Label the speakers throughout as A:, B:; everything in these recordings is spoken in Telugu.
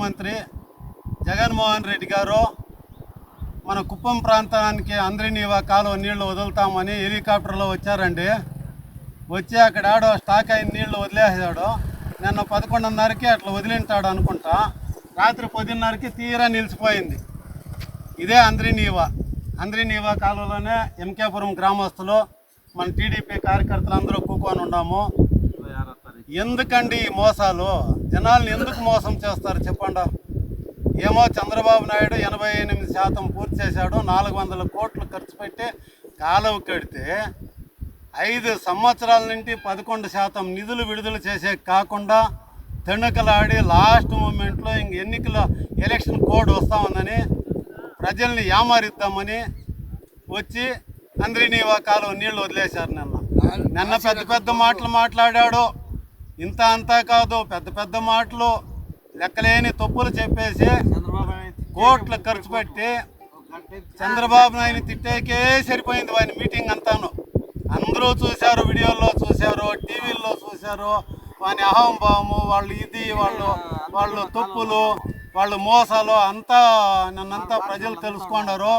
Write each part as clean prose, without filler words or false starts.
A: ముఖ్యమంత్రి జగన్మోహన్ రెడ్డి గారు మన కుప్పం ప్రాంతానికి అందరినీవా కాలువ నీళ్లు వదులుతామని హెలికాప్టర్లో వచ్చారండి. వచ్చి అక్కడ ఆడో స్టాక్ అయిన నీళ్లు వదిలేసాడు. నిన్న 11:30కి అట్లా వదిలింటాడు అనుకుంటా. రాత్రి 10:30కి తీరా నిలిచిపోయింది. ఇదే అందరినీవా కాలువలోనే ఎంకేపురం గ్రామస్తులు మన టీడీపీ కార్యకర్తలు అందరూ కూకొని ఉన్నాము. ఎందుకండి ఈ మోసాలు? జనాల్ని ఎందుకు మోసం చేస్తారు చెప్పండి. ఏమో చంద్రబాబు నాయుడు 88% పూర్తి చేశాడు, 400 కోట్లు ఖర్చు పెట్టి కాలువ కడితే 5 సంవత్సరాల నుండి 11% నిధులు విడుదల చేసే కాకుండా తణుకలాడి లాస్ట్ మూమెంట్లో ఎన్నికల ఎలక్షన్ కోడ్ వస్తూ ఉందని ప్రజల్ని యామారిద్దామని వచ్చి అందరినీవా కాలువ నీళ్లు వదిలేశారు. నిన్న పెద్ద మాటలు మాట్లాడాడు. ఇంత అంతా కాదు, పెద్ద మాటలు లెక్కలేని తప్పులు చెప్పేసి కోట్లు ఖర్చు పెట్టి చంద్రబాబు నాయుడు తిట్టేకే సరిపోయింది వాని మీటింగ్ అంతాను. అందరూ చూశారు, వీడియోల్లో చూశారు, టీవీల్లో చూశారు. వాని అహంభావము, వాళ్ళు తప్పులు, వాళ్ళు మోసాలు అంతా నన్నంతా ప్రజలు తెలుసుకున్నారు.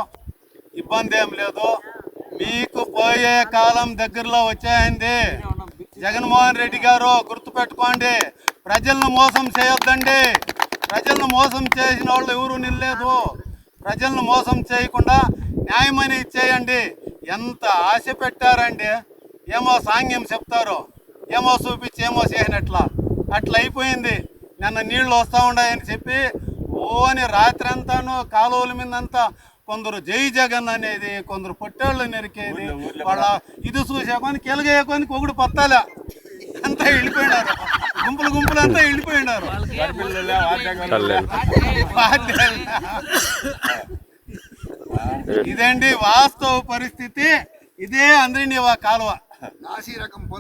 A: ఇబ్బంది ఏం లేదు. మీకు పోయే కాలం దగ్గరలో వచ్చేయండి. జగన్మోహన్ రెడ్డి గారు గుర్తుపెట్టుకోండి, ప్రజలను మోసం చేయొద్దండి. ప్రజలను మోసం చేసిన వాళ్ళు ఎవరు నిల్లేదు. ప్రజలను మోసం చేయకుండా న్యాయమని ఇచ్చేయండి. ఎంత ఆశ పెట్టారండి. ఏమో సాంగ్యం చెప్తారు, ఏమో చూపించి ఏమో చేసినట్లా అట్లా అయిపోయింది. నిన్న నీళ్లు వస్తూ ఉన్నాయని చెప్పి ఓని రాత్రి అంతాను కాలువల మీదంతా కొందరు జై జగన్ అనేది, కొందరు పొట్టేళ్ళు నరికేది, వాళ్ళ ఇది చూసేకొని కెలగేయకొని ఒకడు పత్తాలే అంతా వెళ్ళిపోయినారు. గుంపులు అంతా వెళ్ళిపోయినారు. ఇదండి వాస్తవ పరిస్థితి. ఇదే అందరినీవా కాలువ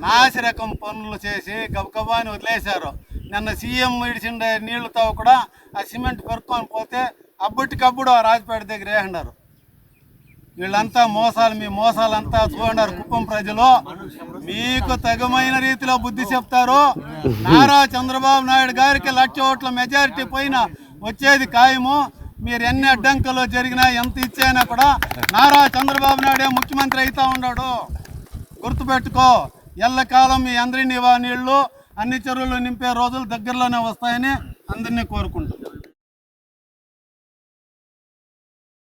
A: నాసి రకం పనులు చేసి గబగబాని వదిలేశారు. నిన్న సీఎం ఇడిచిండే నీళ్లతో కూడా ఆ సిమెంట్ పెరుక్కొని పోతే అప్పటికప్పుడు ఆ రాజపేట దగ్గర వేసినారు. వీళ్ళంతా మోసాలు, మీ మోసాలంతా చూడన్నారు. కుప్పం ప్రజలు మీకు తగమైన రీతిలో బుద్ధి చెప్తారు. నారా చంద్రబాబు నాయుడు గారికి 1,00,000 ఓట్ల మెజారిటీ పైన వచ్చేది ఖాయము. మీరు ఎన్ని అడ్డంకులు జరిగినా ఎంత ఇచ్చైనా కూడా నారా చంద్రబాబు నాయుడే ముఖ్యమంత్రి అవుతా ఉన్నాడు. గుర్తుపెట్టుకో. ఎల్లకాలం మీ అందరినీ నీళ్లు అన్ని చెరువులు నింపే రోజులు దగ్గరలోనే వస్తాయని అందరినీ కోరుకుంటున్నాను.